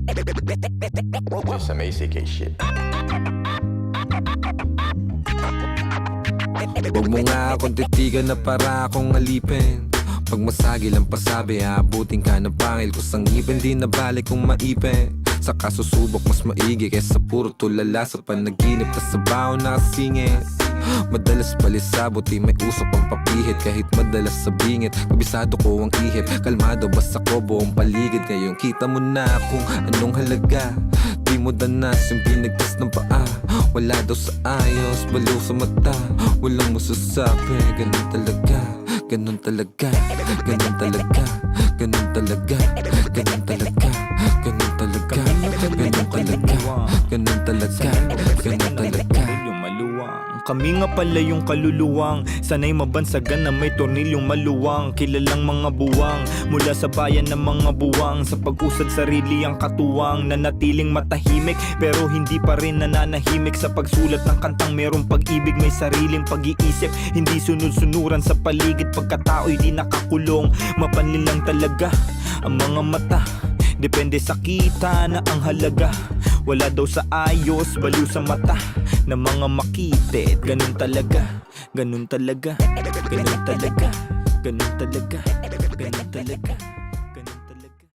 Just some ACK shit. Huwag mo nga akong titigan na para akong alipin. Pag masagi lang pasabi, aabutin ka na bangil ko sang ngipin. Di na balik kung maipin. Sa kasusubok mas maigi kesa puro tulala sa panaginip. Tas sa baon nakasingit. Madalas palisabot, di may usok pang papihit. Kahit madalas sa bingit, kabisado ko ang ihip. Kalmado basta ko buong paligid. Ngayon kita mo na kung anong halaga. Di mo danas yung binigtas ng paa. Wala daw sa ayos, baliw sa mata. Walang masasabi, ganun talaga. Ganun talaga, ganun talaga. Ganun talaga, ganun talaga. Ganun talaga, ganun talaga. Ganun talaga, ganun talaga. Kami nga pala yung kaluluwang sanay mabansagan na may tornilyong maluwang. Kilalang mga buwang mula sa bayan ng mga buwang. Sa pag-usad sarili ang katuwang. Nanatiling matahimik pero hindi pa rin nananahimik. Sa pagsulat ng kantang merong pag-ibig. May sariling pag-iisip, hindi sunod-sunuran sa paligid. Pagkatao'y di nakakulong, mapanlin lang talaga ang mga mata. Depende sa kita na ang halaga. Wala daw sa ayos, baliw sa mata na mga makitit. Ganun talaga, ganun talaga. Ganun talaga, ganun talaga. Ganun talaga.